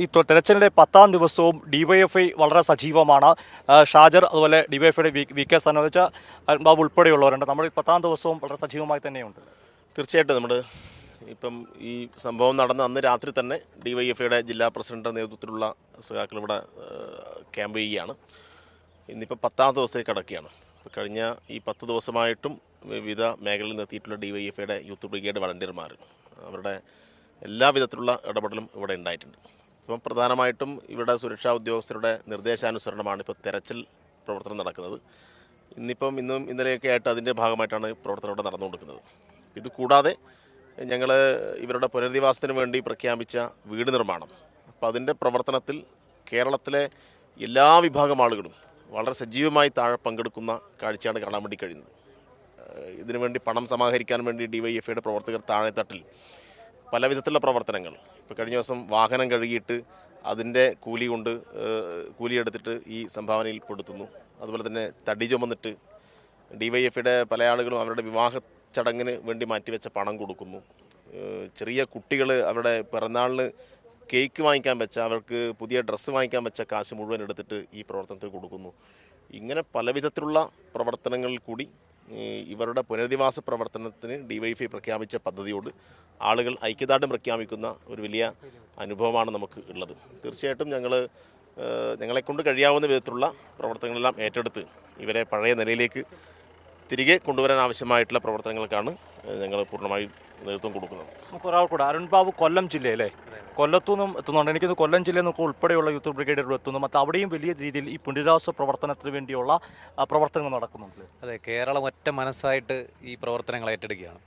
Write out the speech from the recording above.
ഈ തെരച്ചിലിൻ്റെ 10ാം ദിവസവും ഡിവൈഎഫ്ഐ വളരെ സജീവമാണ്. ഷാജർ, അതുപോലെ ഡിവൈഎഫ്ഐയുടെ വി കെ സനോജ്, ബാബു ഉൾപ്പെടെയുള്ളവരുണ്ട്. നമ്മൾ 10ാം ദിവസവും വളരെ സജീവമായി തന്നെയുണ്ട്. തീർച്ചയായിട്ടും നമ്മൾ ഇപ്പം ഈ സംഭവം നടന്ന അന്ന് രാത്രി തന്നെ ഡിവൈഎഫ്ഐയുടെ ജില്ലാ പ്രസിഡന്റ് നേതൃത്വത്തിലുള്ള സഖാക്കൾ ഇവിടെ ക്യാമ്പ് ചെയ്യുകയാണ്. ഇന്നിപ്പോൾ 10ാം ദിവസത്തേക്ക് കടക്കുകയാണ്. കഴിഞ്ഞ ഈ 10 ദിവസമായിട്ടും വിവിധ മേഖലയിൽ നിർത്തിയിട്ടുള്ള ഡിവൈഎഫ്ഐയുടെ യൂത്ത് ബ്രിഗേഡ് വളണ്ടിയർമാർ അവരുടെ എല്ലാ വിധത്തിലുള്ള ഇടപെടലും ഇവിടെ ഉണ്ടായിട്ടുണ്ട്. ഇപ്പം പ്രധാനമായിട്ടും ഇവിടെ സുരക്ഷാ ഉദ്യോഗസ്ഥരുടെ നിർദ്ദേശാനുസരണമാണ് ഇപ്പോൾ തെരച്ചിൽ പ്രവർത്തനം നടക്കുന്നത്. ഇന്നും ഇന്നലെയൊക്കെ ആയിട്ട് അതിൻ്റെ ഭാഗമായിട്ടാണ് പ്രവർത്തനം ഇവിടെ നടന്നുകൊടുക്കുന്നത്. ഇത് കൂടാതെ ഞങ്ങൾ ഇവരുടെ പുനരധിവാസത്തിന് വേണ്ടി പ്രഖ്യാപിച്ച വീട് നിർമ്മാണം, അപ്പോൾ അതിൻ്റെ പ്രവർത്തനത്തിൽ കേരളത്തിലെ എല്ലാ വിഭാഗം ആളുകളും വളരെ സജീവമായി താഴെ പങ്കെടുക്കുന്ന കാഴ്ചയാണ് കാണാൻ വേണ്ടി കഴിയുന്നത്. ഇതിനുവേണ്ടി പണം സമാഹരിക്കാൻ വേണ്ടി ഡിവൈഎഫ്ഐയുടെ പ്രവർത്തകർ താഴെത്തട്ടിൽ പല വിധത്തിലുള്ള പ്രവർത്തനങ്ങൾ, ഇപ്പോൾ കഴിഞ്ഞ ദിവസം വാഹനം കഴുകിയിട്ട് അതിൻ്റെ കൂലിയെടുത്തിട്ട് ഈ സംഭാവനയിൽ പെടുത്തുന്നു. അതുപോലെ തന്നെ തടി ചുമന്നിട്ട് ഡിവൈഎഫ്ഐയുടെ പല ആളുകളും അവരുടെ വിവാഹ ചടങ്ങിന് വേണ്ടി മാറ്റിവെച്ച പണം കൊടുക്കുന്നു. ചെറിയ കുട്ടികൾ അവരുടെ പിറന്നാളിന് കേക്ക് വാങ്ങിക്കാൻ വെച്ച, അവർക്ക് പുതിയ ഡ്രസ്സ് വാങ്ങിക്കാൻ വെച്ച കാശ് മുഴുവൻ എടുത്തിട്ട് ഈ പ്രവർത്തനത്തിൽ കൊടുക്കുന്നു. ഇങ്ങനെ പല വിധത്തിലുള്ള പ്രവർത്തനങ്ങളിൽ കൂടി ഇവരുടെ പുനരധിവാസ പ്രവർത്തനത്തിന് ഡിവൈഎഫ്ഐ പ്രഖ്യാപിച്ച പദ്ധതിയോട് ആളുകൾ ഐക്യദാർഢ്യം പ്രഖ്യാപിക്കുന്ന ഒരു വലിയ അനുഭവമാണ് നമുക്ക് ഉള്ളത്. തീർച്ചയായിട്ടും ഞങ്ങളെക്കൊണ്ട് കഴിയാവുന്ന വിധത്തിലുള്ള പ്രവർത്തനങ്ങളെല്ലാം ഏറ്റെടുത്ത് ഇവരെ പഴയ നിലയിലേക്ക് തിരികെ കൊണ്ടുവരാൻ ആവശ്യമായിട്ടുള്ള പ്രവർത്തനങ്ങൾക്കാണ് ഞങ്ങൾ പൂർണ്ണമായും നേതൃത്വം കൊടുക്കുന്നത്. ഒരാൾ കൂടെ, അരുൺ ബാബു കൊല്ലം ജില്ലയിലെ കൊല്ലത്തുനിന്നും എത്തുന്നുണ്ട്. എനിക്കൊന്ന് കൊല്ലം ജില്ലയിൽ നിന്നൊക്കെ ഉൾപ്പെടെയുള്ള യൂത്ത് ബ്രിഗേഡുകൾ എത്തുന്നു. മറ്റ് അവിടെയും വലിയ രീതിയിൽ ഈ പുനരധിവാസ പ്രവർത്തനത്തിന് വേണ്ടിയുള്ള പ്രവർത്തനങ്ങൾ നടക്കുന്നുണ്ട്. അതെ, കേരളം ഒറ്റ മനസ്സായിട്ട് ഈ പ്രവർത്തനങ്ങൾ ഏറ്റെടുക്കുകയാണ്.